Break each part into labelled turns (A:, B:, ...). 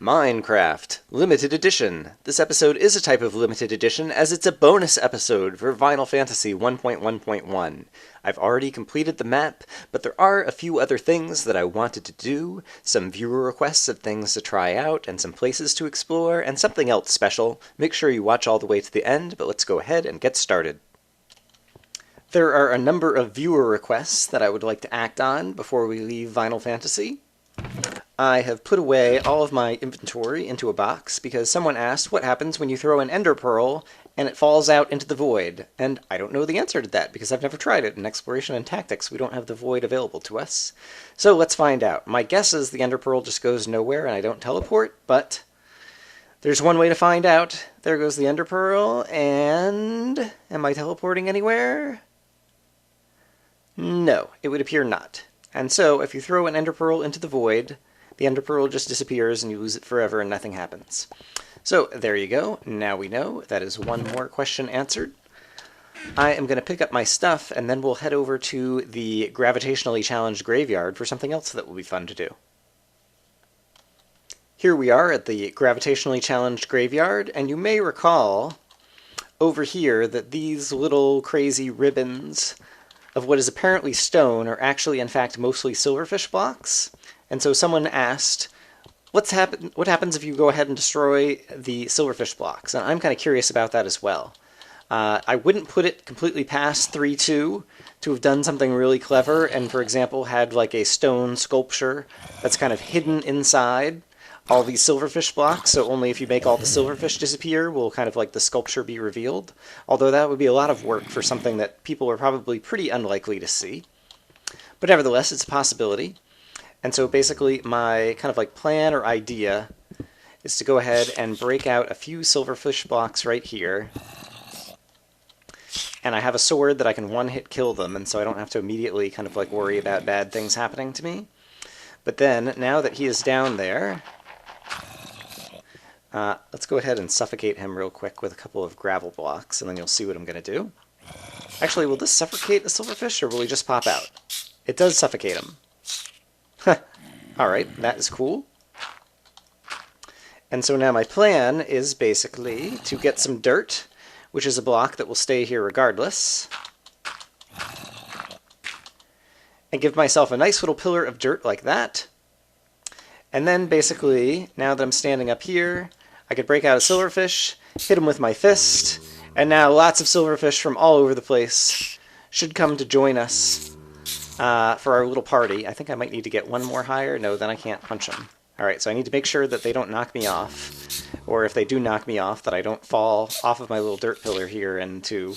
A: Minecraft Limited Edition. This episode is a type of limited edition as it's a bonus episode for Final Fantasy 1.1.1. I've already completed the map, but there are a few other things that I wanted to do, some viewer requests of things to try out, and some places to explore, and something else special. Make sure you watch all the way to the end, but let's go ahead and get started. There are a number of viewer requests that I would like to act on before we leave Final Fantasy. I have put away all of my inventory into a box because someone asked what happens when you throw an ender pearl and it falls out into the void, and I don't know the answer to that because I've never tried it. In Exploration and Tactics, we don't have the void available to us. So let's find out. My guess is the ender pearl just goes nowhere and I don't teleport, but there's one way to find out. There goes the ender pearl, and am I teleporting anywhere? No, it would appear not. And so, if you throw an ender pearl into the void, the ender pearl just disappears and you lose it forever and nothing happens. So, there you go. Now we know. That is one more question answered. I am going to pick up my stuff and then we'll head over to the gravitationally challenged graveyard for something else that will be fun to do. Here we are at the gravitationally challenged graveyard, and you may recall over here that these little crazy ribbons of what is apparently stone are actually, in fact, mostly silverfish blocks. And so someone asked, what happens if you go ahead and destroy the silverfish blocks? And I'm kind of curious about that as well. I wouldn't put it completely past 3.2 to have done something really clever and, for example, had like a stone sculpture that's kind of hidden inside all these silverfish blocks, so only if you make all the silverfish disappear will kind of like the sculpture be revealed. Although that would be a lot of work for something that people are probably pretty unlikely to see. But nevertheless, it's a possibility. And so basically my kind of like plan or idea is to go ahead and break out a few silverfish blocks right here. And I have a sword that I can one-hit kill them, and so I don't have to immediately kind of like worry about bad things happening to me. But then, now that he is down there, let's go ahead and suffocate him real quick with a couple of gravel blocks, and then you'll see what I'm going to do. Actually, will this suffocate the silverfish, or will he just pop out? It does suffocate him. Alright, that is cool. And so now my plan is basically to get some dirt, which is a block that will stay here regardless, and give myself a nice little pillar of dirt like that. And then basically, now that I'm standing up here, I could break out a silverfish, hit him with my fist, and now lots of silverfish from all over the place should come to join us for our little party. I think I might need to get one more higher. No, then I can't punch them. Alright, so I need to make sure that they don't knock me off, or if they do knock me off, that I don't fall off of my little dirt pillar here into...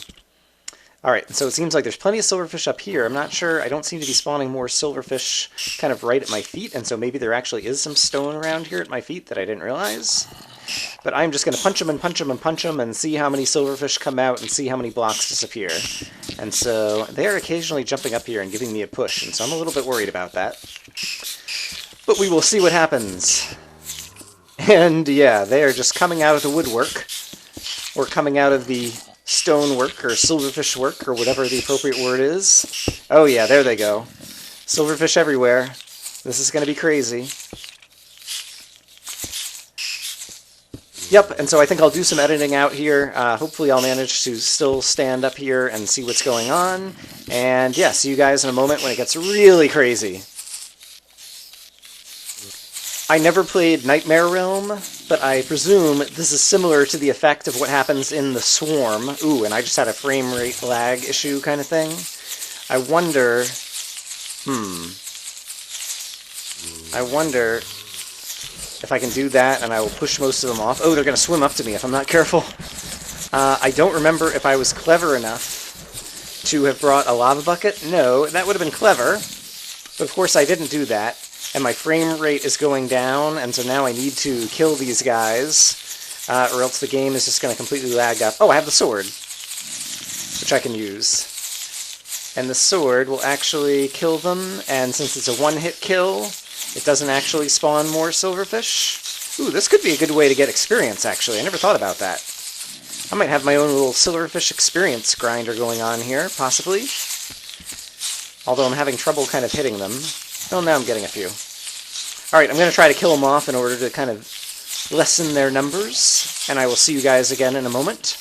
A: Alright, so it seems like there's plenty of silverfish up here. I'm not sure, I don't seem to be spawning more silverfish kind of right at my feet, and so maybe there actually is some stone around here at my feet that I didn't realize. But I'm just going to punch them and punch them and punch them and see how many silverfish come out and see how many blocks disappear. And so they're occasionally jumping up here and giving me a push, and so I'm a little bit worried about that. But we will see what happens. And yeah, they are just coming out of the woodwork, or coming out of the stonework, or silverfish work, or whatever the appropriate word is. Oh yeah, there they go. Silverfish everywhere. This is going to be crazy. Yep, and so I think I'll do some editing out here. Hopefully I'll manage to still stand up here and see what's going on. And yeah, see you guys in a moment when it gets really crazy. I never played Nightmare Realm, but I presume this is similar to the effect of what happens in the Swarm. Ooh, and I just had a frame rate lag issue kind of thing. I wonder... I wonder if I can do that and I will push most of them off. Oh, they're going to swim up to me if I'm not careful. I don't remember if I was clever enough to have brought a lava bucket. No, that would have been clever. But of course I didn't do that. And my frame rate is going down, and so now I need to kill these guys, or else the game is just going to completely lag up. Oh, I have the sword, which I can use. And the sword will actually kill them, and since it's a one-hit kill, it doesn't actually spawn more silverfish. Ooh, this could be a good way to get experience, actually. I never thought about that. I might have my own little silverfish experience grinder going on here, possibly. Although I'm having trouble kind of hitting them. Well, now I'm getting a few. Alright, I'm going to try to kill them off in order to kind of lessen their numbers, and I will see you guys again in a moment.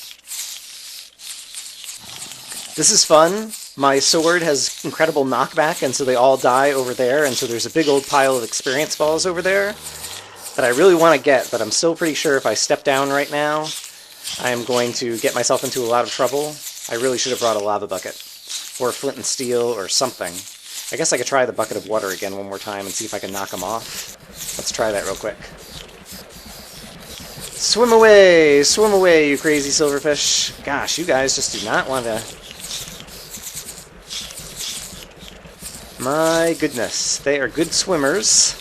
A: This is fun. My sword has incredible knockback, and so they all die over there, and so there's a big old pile of experience balls over there that I really want to get, but I'm still pretty sure if I step down right now, I'm going to get myself into a lot of trouble. I really should have brought a lava bucket, or flint and steel, or something. I guess I could try the bucket of water again one more time and see if I can knock them off. Let's try that real quick. Swim away, you crazy silverfish. Gosh, you guys just do not want to... My goodness, they are good swimmers.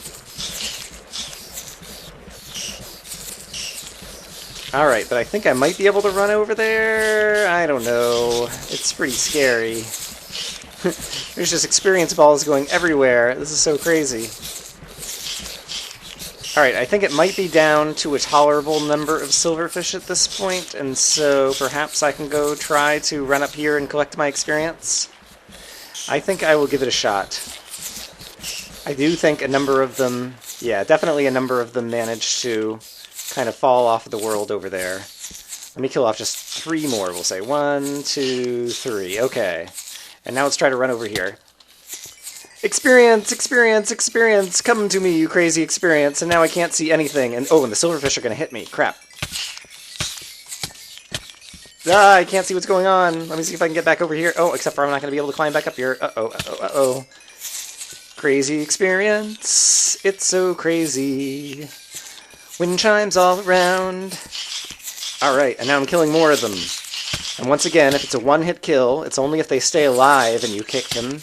A: Alright, but I think I might be able to run over there. I don't know. It's pretty scary. There's just experience balls going everywhere. This is so crazy. Alright, I think it might be down to a tolerable number of silverfish at this point, and so perhaps I can go try to run up here and collect my experience. I think I will give it a shot. I do think a number of them, yeah, definitely a number of them managed to kind of fall off of the world over there. Let me kill off just 3 more, we'll say. 1, 2, 3. Okay. And now let's try to run over here. Experience, experience, experience! Come to me, you crazy experience! And now I can't see anything. And oh, and the silverfish are going to hit me. Crap. Ah, I can't see what's going on. Let me see if I can get back over here. Oh, except for I'm not going to be able to climb back up here. Uh-oh, uh-oh, uh-oh. Crazy experience. It's so crazy. Wind chimes all around. Alright, and now I'm killing more of them. And once again, if it's a one-hit kill, it's only if they stay alive and you kick them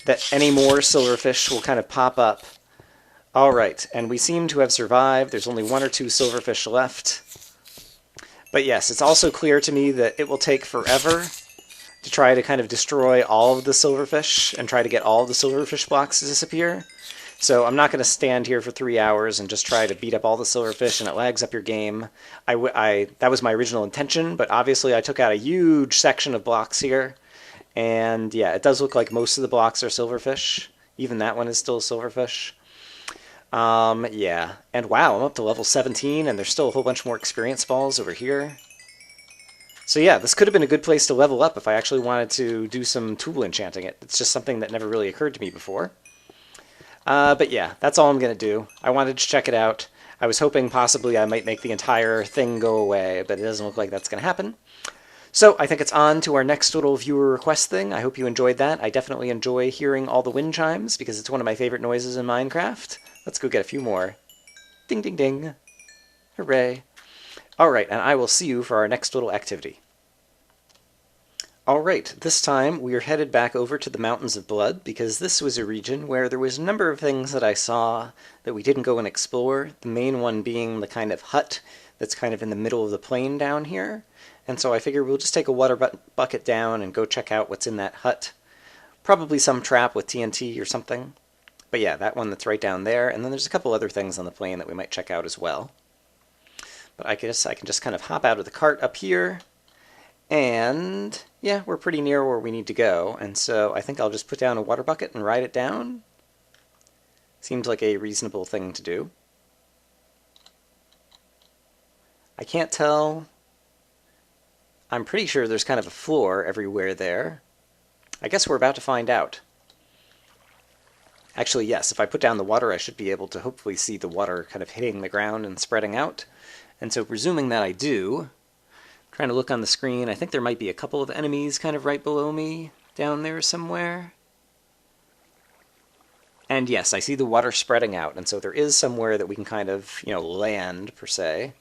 A: that any more silverfish will kind of pop up. Alright, and we seem to have survived. There's only 1 or 2 silverfish left. But yes, it's also clear to me that it will take forever to try to kind of destroy all of the silverfish and try to get all of the silverfish blocks to disappear. So I'm not going to stand here for 3 hours and just try to beat up all the silverfish and it lags up your game. That was my original intention, but obviously I took out a huge section of blocks here. And yeah, it does look like most of the blocks are silverfish. Even that one is still silverfish. Yeah. And wow, I'm up to level 17 and there's still a whole bunch more experience balls over here. So yeah, this could have been a good place to level up if I actually wanted to do some tool enchanting it. It's just something that never really occurred to me before. But yeah, that's all I'm going to do. I wanted to check it out. I was hoping possibly I might make the entire thing go away, but it doesn't look like that's going to happen. So I think it's on to our next little viewer request thing. I hope you enjoyed that. I definitely enjoy hearing all the wind chimes because it's one of my favorite noises in Minecraft. Let's go get a few more. Ding, ding, ding. Hooray. Alright, and I will see you for our next little activity. Alright, this time we are headed back over to the Mountains of Blood because this was a region where there was a number of things that I saw that we didn't go and explore. The main one being the kind of hut that's kind of in the middle of the plain down here. And so I figure we'll just take a water bucket down and go check out what's in that hut. Probably some trap with TNT or something. But yeah, that one that's right down there. And then there's a couple other things on the plain that we might check out as well. But I guess I can just kind of hop out of the cart up here. And yeah, we're pretty near where we need to go. And so I think I'll just put down a water bucket and ride it down. Seems like a reasonable thing to do. I can't tell. I'm pretty sure there's kind of a floor everywhere there. I guess we're about to find out. Actually, yes, if I put down the water, I should be able to hopefully see the water kind of hitting the ground and spreading out. And so presuming that I do, I'm trying to look on the screen, I think there might be a couple of enemies kind of right below me down there somewhere. And yes, I see the water spreading out, and so there is somewhere that we can kind of, land, per se.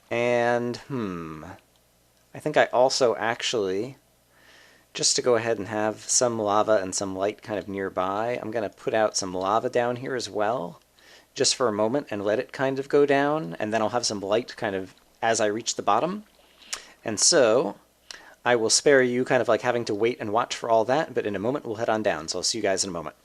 A: And, I think I also actually, just to go ahead and have some lava and some light kind of nearby, I'm going to put out some lava down here as well, just for a moment, and let it kind of go down, and then I'll have some light kind of as I reach the bottom. And so, I will spare you kind of like having to wait and watch for all that, but in a moment we'll head on down, so I'll see you guys in a moment.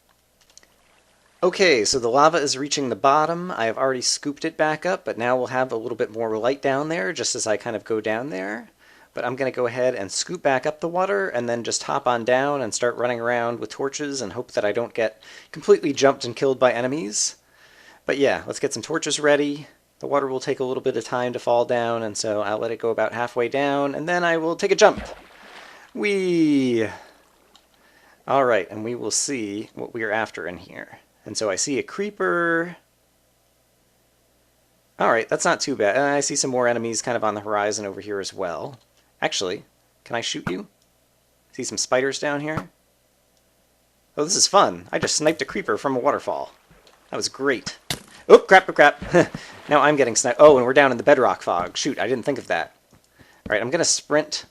A: Okay, so the lava is reaching the bottom. I have already scooped it back up, but now we'll have a little bit more light down there, just as I kind of go down there. But I'm going to go ahead and scoop back up the water and then just hop on down and start running around with torches and hope that I don't get completely jumped and killed by enemies. But yeah, let's get some torches ready The water will take a little bit of time to fall down, and so I'll let it go about halfway down, and then I will take a jump. Whee! Alright, and we will see what we are after in here. And so I see a creeper. Alright, that's not too bad. And I see some more enemies kind of on the horizon over here as well. Actually, can I shoot you? See some spiders down here? Oh, this is fun. I just sniped a creeper from a waterfall. That was great. Oh, crap, crap, crap. Now I'm getting sniped. Oh, and we're down in the bedrock fog. Shoot, I didn't think of that. Alright, I'm going to sprint.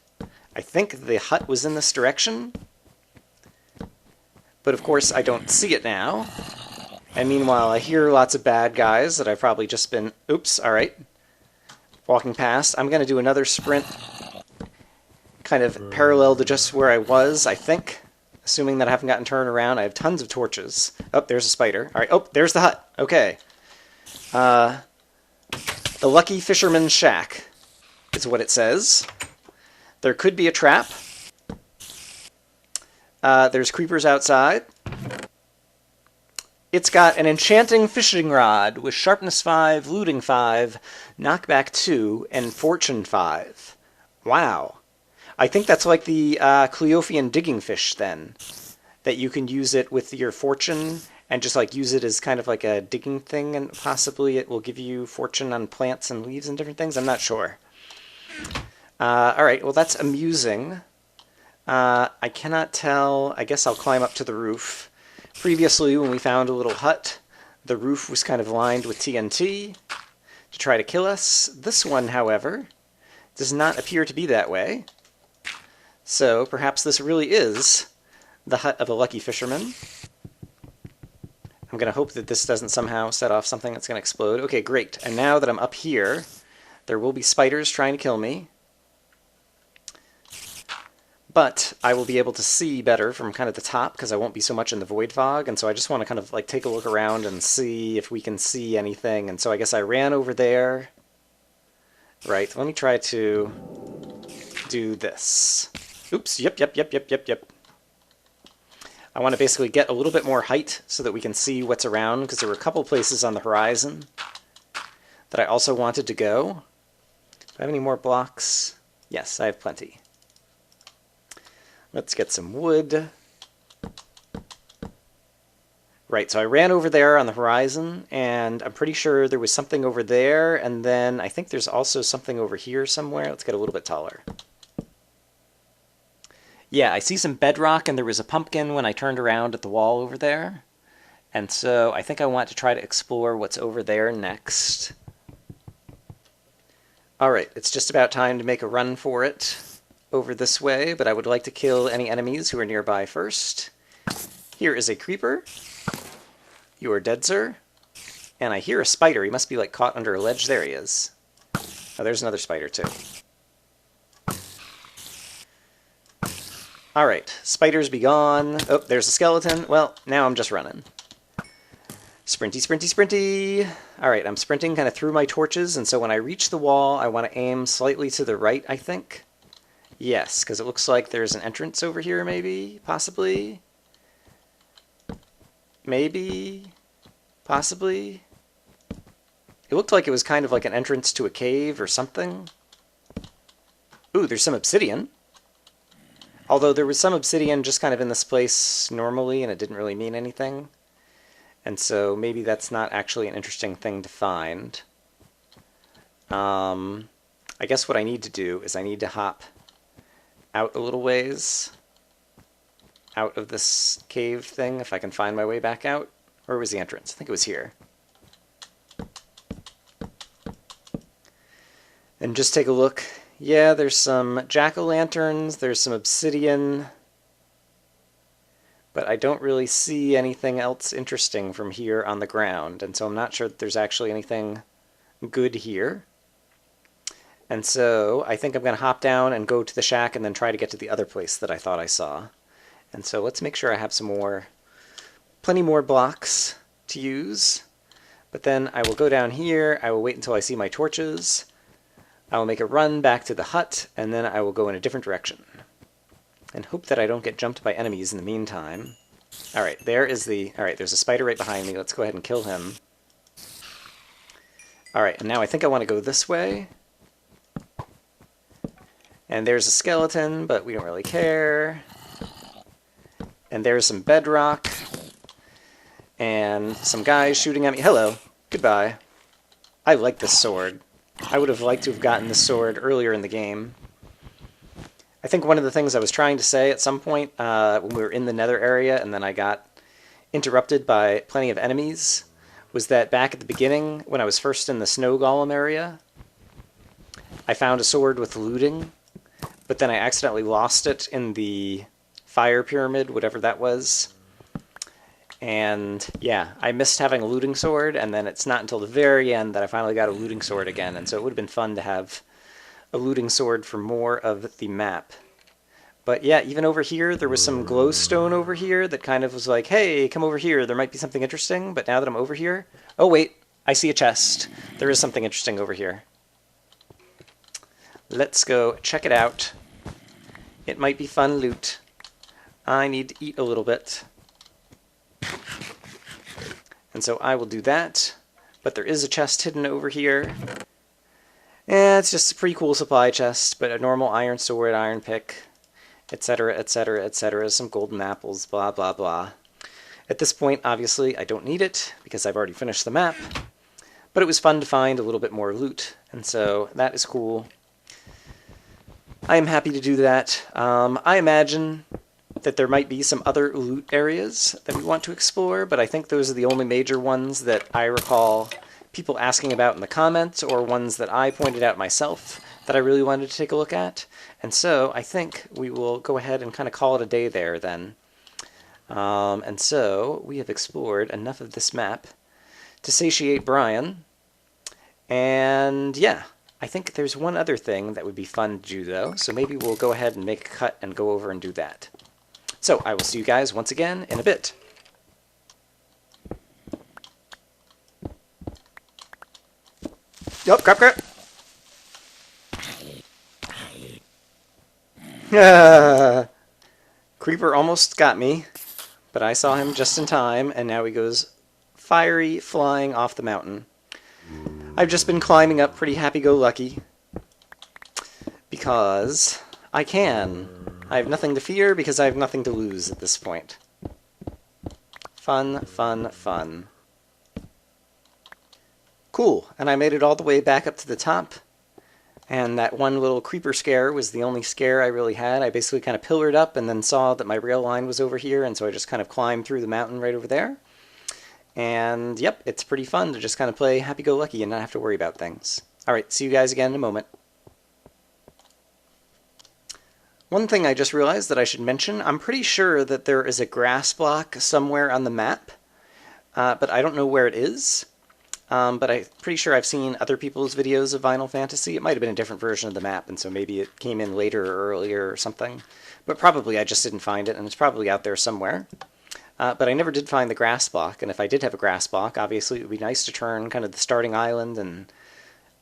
A: I think the hut was in this direction. But of course, I don't see it now. And meanwhile, I hear lots of bad guys that I've probably just been... Oops, alright. Walking past. I'm going to do another sprint. Kind of parallel to just where I was, I think. Assuming that I haven't gotten turned around. I have tons of torches. Oh, there's a spider. Alright, oh, there's the hut. Okay. The Lucky Fisherman's Shack is what it says. There could be a trap. There's creepers outside. It's got an enchanting fishing rod with sharpness 5, looting 5, knockback 2, and fortune 5. Wow. I think that's like the Cleophian digging fish then. That you can use it with your fortune and just like use it as kind of like a digging thing, and possibly it will give you fortune on plants and leaves and different things. I'm not sure. Alright, well that's amusing. I cannot tell. I guess I'll climb up to the roof. Previously, when we found a little hut, the roof was kind of lined with TNT to try to kill us. This one, however, does not appear to be that way. So perhaps this really is the hut of a lucky fisherman. I'm going to hope that this doesn't somehow set off something that's going to explode. Okay, great. And now that I'm up here, there will be spiders trying to kill me. But I will be able to see better from kind of the top because I won't be so much in the void fog. And so I just want to kind of like take a look around and see if we can see anything. And so I guess I ran over there. Right, let me try to do this. Oops, yep. I want to basically get a little bit more height so that we can see what's around, because there were a couple places on the horizon that I also wanted to go. Do I have any more blocks? Yes, I have plenty. Let's get some wood. Right, so I ran over there on the horizon, and I'm pretty sure there was something over there, and then I think there's also something over here somewhere. Let's get a little bit taller. Yeah, I see some bedrock, and there was a pumpkin when I turned around at the wall over there. And so I think I want to try to explore what's over there next. Alright, it's just about time to make a run for it over this way, but I would like to kill any enemies who are nearby first. Here is a creeper. You are dead, sir. And I hear a spider. He must be like caught under a ledge. There he is. Oh, there's another spider too. Alright, spiders be gone. Oh, there's a skeleton. Well, now I'm just running. Sprinty, sprinty, sprinty! Alright, I'm sprinting kind of through my torches, and so when I reach the wall, I want to aim slightly to the right, I think. Yes, because it looks like there's an entrance over here, maybe? Possibly? Maybe? Possibly? It looked like it was kind of like an entrance to a cave or something. Ooh, there's some obsidian. Although there was some obsidian just kind of in this place normally, and it didn't really mean anything. And so maybe that's not actually an interesting thing to find. I guess what I need to do is I need to hop out a little ways. Out of this cave thing, if I can find my way back out. Where was the entrance? I think it was here. And just take a look. Yeah, there's some jack-o'-lanterns, there's some obsidian, but I don't really see anything else interesting from here on the ground, and so I'm not sure that there's actually anything good here. And so I think I'm going to hop down and go to the shack and then try to get to the other place that I thought I saw. And so let's make sure I have some more, plenty more blocks to use. But then I will go down here, I will wait until I see my torches, I will make a run back to the hut, and then I will go in a different direction. And hope that I don't get jumped by enemies in the meantime. Alright, there is the... Alright, there's a spider right behind me. Let's go ahead and kill him. Alright, and now I think I want to go this way. And there's a skeleton, but we don't really care. And there's some bedrock. And some guys shooting at me. Hello. Goodbye. I like this sword. I would have liked to have gotten this sword earlier in the game. I think one of the things I was trying to say at some point when we were in the nether area and then I got interrupted by plenty of enemies was that back at the beginning, when I was first in the snow golem area, I found a sword with looting, but then I accidentally lost it in the fire pyramid, whatever that was. And yeah, I missed having a looting sword, and then it's not until the very end that I finally got a looting sword again, and so it would have been fun to have a looting sword for more of the map. But yeah, even over here, there was some glowstone over here that kind of was like, hey, come over here, there might be something interesting, but now that I'm over here... Oh wait, I see a chest. There is something interesting over here. Let's go check it out. It might be fun loot. I need to eat a little bit. And so I will do that. But there is a chest hidden over here. Yeah, it's just a pretty cool supply chest, but a normal iron sword, iron pick, etc., etc., etc., some golden apples, blah, blah, blah. At this point, obviously, I don't need it, because I've already finished the map. But it was fun to find a little bit more loot, and so that is cool. I am happy to do that. I imagine that there might be some other loot areas that we want to explore, but I think those are the only major ones that I recall people asking about in the comments, or ones that I pointed out myself that I really wanted to take a look at. And so I think we will go ahead and kind of call it a day there then. And so we have explored enough of this map to satiate Brian. And yeah, I think there's one other thing that would be fun to do though, so maybe we'll go ahead and make a cut and go over and do that. So I will see you guys once again in a bit. Oh, crap, crap! Creeper almost got me, but I saw him just in time, and now he goes fiery flying off the mountain. I've just been climbing up pretty happy-go-lucky, because I can. I have nothing to fear because I have nothing to lose at this point. Fun, fun, fun. Cool, and I made it all the way back up to the top, and that one little creeper scare was the only scare I really had. I basically kind of pillared up and then saw that my rail line was over here, and so I just kind of climbed through the mountain right over there. And yep, it's pretty fun to just kind of play happy-go-lucky and not have to worry about things. Alright, see you guys again in a moment. One thing I just realized that I should mention, I'm pretty sure that there is a grass block somewhere on the map, but I don't know where it is. But I'm pretty sure I've seen other people's videos of Final Fantasy. It might have been a different version of the map, and so maybe it came in later or earlier or something. But probably I just didn't find it, and it's probably out there somewhere. But I never did find the grass block, and if I did have a grass block, obviously it would be nice to turn kind of the starting island and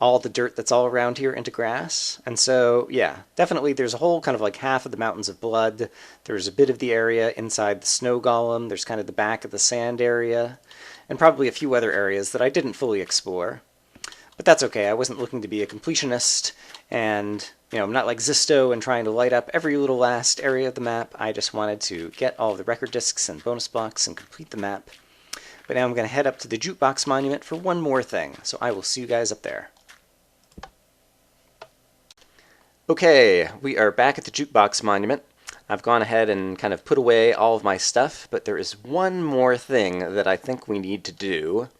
A: all the dirt that's all around here into grass. And so, yeah, definitely there's a whole kind of like half of the Mountains of Blood. There's a bit of the area inside the snow golem. There's kind of the back of the sand area. And probably a few other areas that I didn't fully explore. But that's okay, I wasn't looking to be a completionist, and, you know, I'm not like Zisto and trying to light up every little last area of the map. I just wanted to get all the record discs and bonus blocks and complete the map. But now I'm going to head up to the Jukebox Monument for one more thing, so I will see you guys up there. Okay, we are back at the Jukebox Monument. I've gone ahead and kind of put away all of my stuff, but there is one more thing that I think we need to do.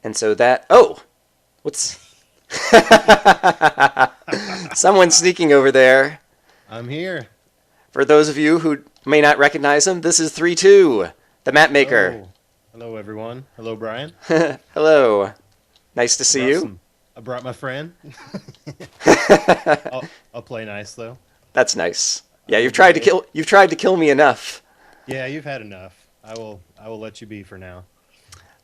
A: And so that... Oh! What's... Someone's sneaking over there.
B: I'm here.
A: For those of you who may not recognize him, this is 3-2, the map maker.
B: Oh. Hello, everyone. Hello, Brian.
A: Hello. Nice to see you.
B: I brought my friend. I'll play nice, though. That's
A: nice. Yeah, you've tried to kill me enough.
B: Yeah, you've had enough. I will let you be for now.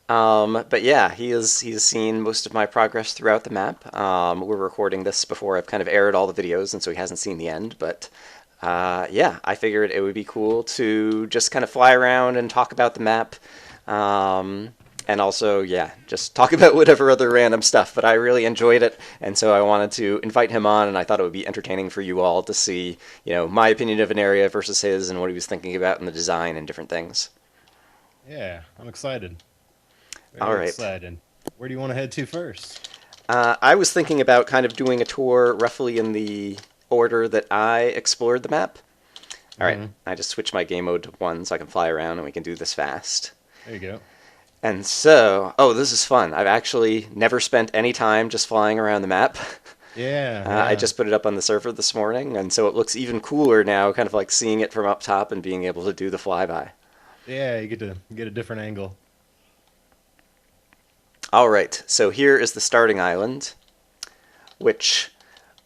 A: But yeah, he's seen most of my progress throughout the map. We're recording this before I've kind of aired all the videos, and so he hasn't seen the end. But yeah, I figured it would be cool to just kind of fly around and talk about the map. and also, yeah, just talk about whatever other random stuff. But I really enjoyed it, and so I wanted to invite him on, and I thought it would be entertaining for you all to see, my opinion of an area versus his, and what he was thinking about in the design and different things.
B: Yeah, I'm excited.
A: All
B: Very
A: right.
B: excited. Where do you want to head to first?
A: I was thinking about kind of doing a tour roughly in the order that I explored the map. All right,
B: Hmm.
A: I just switched my game mode to 1 so I can fly around and we can do this fast.
B: There you go.
A: And so, oh, this is fun. I've actually never spent any time just flying around the map.
B: Yeah,
A: I
B: yeah,
A: just put it up on the server this morning, and so it looks even cooler now, kind of like seeing it from up top and being able to do the flyby.
B: yeah. You get to get a different angle.
A: All right, so here is the starting island, which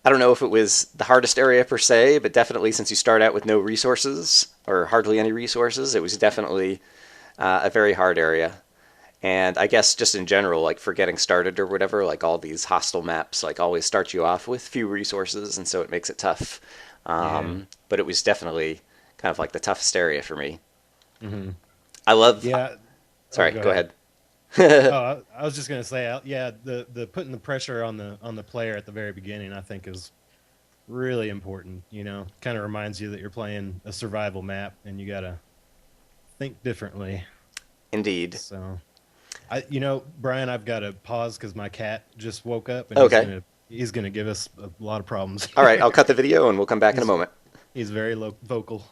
A: I don't know if it was the hardest area per se, but definitely since you start out with no resources, or hardly any resources, it was definitely a very hard area. And I guess just in general, like for getting started or whatever, like all these hostile maps, like always start you off with few resources, and so it makes it tough.
B: Yeah.
A: But it was definitely kind of like the toughest area for me.
B: Hmm.
A: I love.
B: Yeah. Oh,
A: Sorry,
B: go
A: go
B: ahead.
A: ahead.
B: Oh, I was just gonna say, yeah, the putting the pressure on the player at the very beginning, I think, is really important. Kind of reminds you that you're playing a survival map, and you gotta think differently.
A: Indeed.
B: So, Brian, I've got to pause because my cat just woke up, and
A: Okay.
B: he's gonna give us a lot of problems
A: All right, I'll
B: here.
A: cut the video and we'll come back in a
B: He's
A: moment.
B: he's very vocal.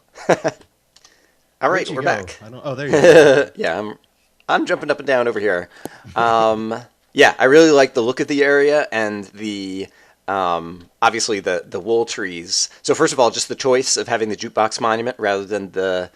A: All
B: Where'd
A: right,
B: you
A: we're
B: go?
A: back.
B: I don't. Oh, there you are.
A: Yeah, I'm jumping up and down over here. Um, yeah, I really like the look of the area and the obviously the wool trees. So first of all, just the choice of having the Jukebox Monument rather than the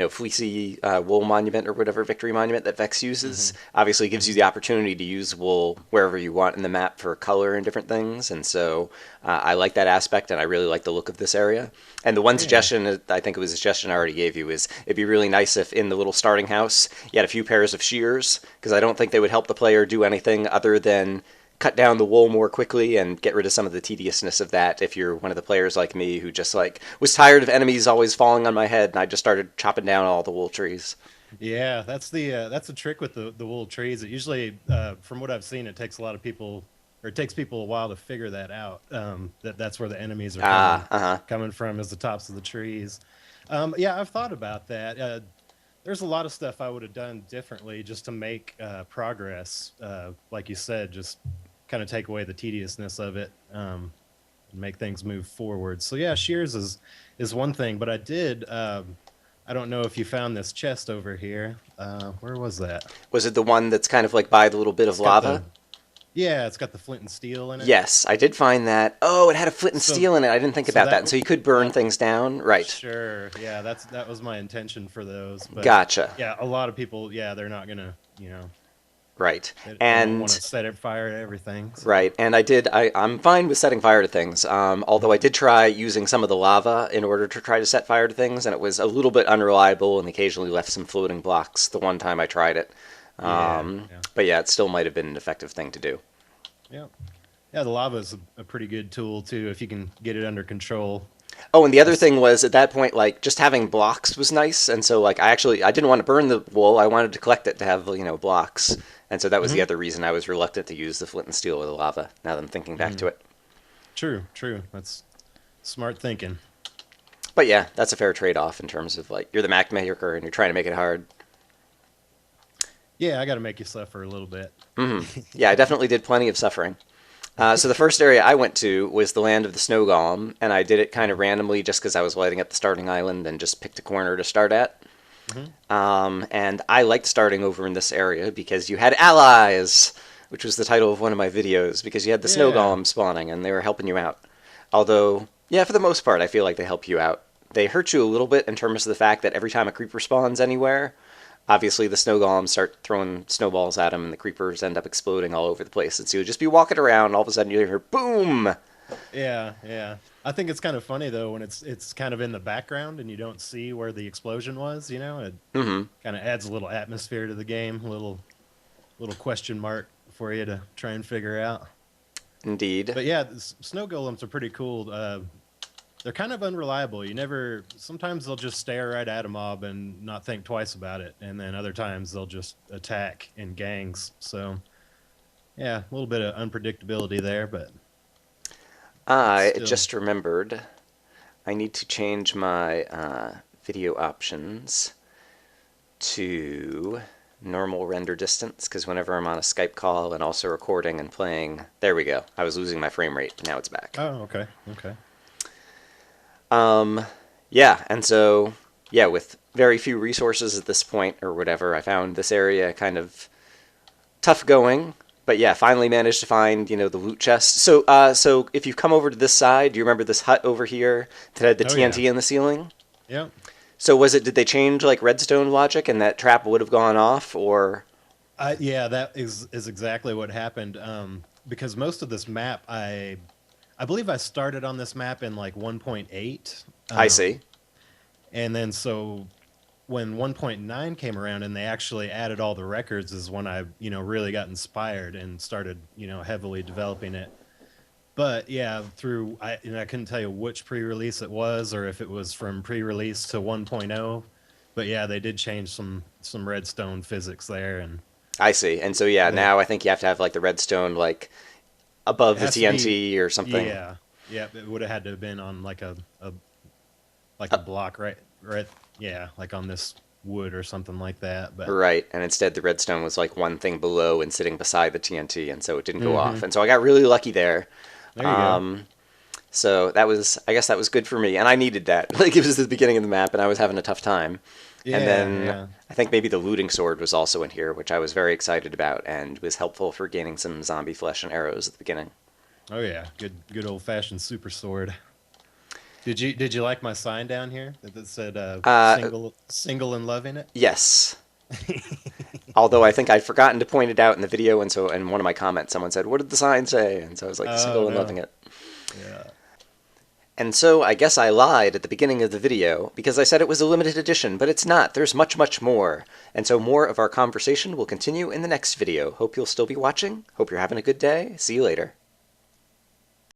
A: fleecy wool monument or whatever victory monument that Vex uses
B: Hmm.
A: obviously gives you
B: Hmm.
A: the opportunity to use wool wherever you want in the map for color and different things. And so I like that aspect, and I really like the look of this area. And the one
B: Yeah.
A: suggestion, I think it was a suggestion I already gave you, is it'd be really nice if in the little starting house you had a few pairs of shears, because I don't think they would help the player do anything other than cut down the wool more quickly and get rid of some of the tediousness of that if you're one of the players like me who just like was tired of enemies always falling on my head and I just started chopping down all the wool trees.
B: Yeah, that's the trick with the wool trees. It usually, from what I've seen, it takes a lot of people, or it takes people a while to figure that out. That's where the enemies are
A: Ah, uh-huh.
B: coming from, is the tops of the trees. Yeah, I've thought about that. There's a lot of stuff I would have done differently just to make progress. Like you said, just kind of take away the tediousness of it, and make things move forward. So yeah, shears is one thing, but I did. I don't know if you found this chest over here. Where was that?
A: Was it the one that's kind of like by the little bit of
B: It's got
A: lava?
B: the Yeah, it's got the flint and steel in it.
A: Yes, I did find that. Oh, it had a flint and
B: So
A: steel in it. I didn't think
B: so
A: about that. And so you could burn
B: that
A: things down. Right.
B: sure. Yeah, that was my intention for those. But
A: Gotcha.
B: yeah, a lot of people, yeah, they're not gonna,
A: Right.
B: they won't want to
A: And
B: set it fire to everything. So
A: right, and I'm fine with setting fire to things. Although I did try using some of the lava in order to try to set fire to things, and it was a little bit unreliable and occasionally left some floating blocks the one time I tried it.
B: yeah, yeah,
A: But yeah, it still might have been an effective thing to do.
B: yeah, yeah. The lava is a pretty good tool too if you can get it under control.
A: Oh, and the other
B: Just
A: thing was at that point, like just having blocks was nice, and so like I didn't want to burn the wool. I wanted to collect it to have blocks, and so that was the
B: hmm
A: other reason I was reluctant to use the flint and steel or the lava. Now that I'm thinking back
B: hmm
A: to it.
B: True, true. That's smart thinking.
A: But yeah, that's a fair trade-off in terms of like you're the Mac maker and you're trying to make it hard.
B: Yeah, I got to make you suffer a little bit.
A: Yeah, I definitely did plenty of suffering. So the first area I went to was the land of the snow golem, and I did it kind of randomly just because I was lighting up the starting island and just picked a corner to start at.
B: Hmm.
A: And I liked starting over in this area because you had allies, which was the title of one of my videos, because you had the snow
B: Yeah,
A: golem spawning and they were helping you out. Although, yeah, for the most part, I feel like they help you out. They hurt you a little bit in terms of the fact that every time a creeper spawns anywhere, obviously the snow golems start throwing snowballs at them and the creepers end up exploding all over the place. And so you'll just be walking around, and all of a sudden you hear boom!
B: yeah, yeah. I think it's kind of funny though when it's kind of in the background and you don't see where the explosion was. It
A: Hmm.
B: kind of adds a little atmosphere to the game, a little question mark for you to try and figure out.
A: Indeed.
B: But yeah, snow golems are pretty cool. they're kind of unreliable. You never. Sometimes they'll just stare right at a mob and not think twice about it, and then other times they'll just attack in gangs. So yeah, a little bit of unpredictability there, but
A: I
B: still.
A: just remembered I need to change my video options to normal render distance, because whenever I'm on a Skype call and also recording and playing, there we go. I was losing my frame rate, but now it's back.
B: Oh, okay, okay.
A: Yeah, and so, yeah, with very few resources at this point or whatever, I found this area kind of tough going. But yeah, finally managed to find, the loot chest. So if you come over to this side, do you remember this hut over here that had the
B: Oh yeah,
A: TNT in the ceiling?
B: yeah.
A: So did they change like redstone logic and that trap would have gone off, or?
B: Yeah, that is exactly what happened. Because most of this map, I believe I started on this map in like 1.8.
A: I see.
B: And then so when 1.9 came around and they actually added all the records is when I, really got inspired and started, heavily developing it. But yeah, I couldn't tell you which pre-release it was or if it was from pre-release to 1.0. But yeah, they did change some redstone physics there, and
A: I see. And so yeah,
B: they,
A: now I think you have to have like the redstone like above
B: it
A: the
B: has to be.
A: TNT or something.
B: Yeah, yeah, it would have had to have been on like a block, right, yeah, like on this wood or something like that. But
A: Right, and instead the redstone was like one thing below and sitting beside the TNT, and so it didn't go off.
B: hmm
A: And so I got really lucky there.
B: there you go.
A: Um, so I guess that was good for me, and I needed that. Like it was the beginning of the map, and I was having a tough time. And
B: Yeah,
A: then
B: yeah.
A: I think maybe the looting sword was also in here, which I was very excited about and was helpful for gaining some zombie flesh and arrows at the beginning.
B: Oh yeah, good old fashioned super sword. Did you like my sign down here that said
A: Uh,
B: single and loving it?
A: yes. Although I think I'd forgotten to point it out in the video, and so in one of my comments, someone said, "What did the sign say?" And so I was like,
B: Oh
A: "Single and loving
B: no.
A: it."
B: Yeah.
A: And so I guess I lied at the beginning of the video because I said it was a limited edition, but it's not. There's much, much more. And so more of our conversation will continue in the next video. Hope you'll still be watching. Hope you're having a good day. See you later.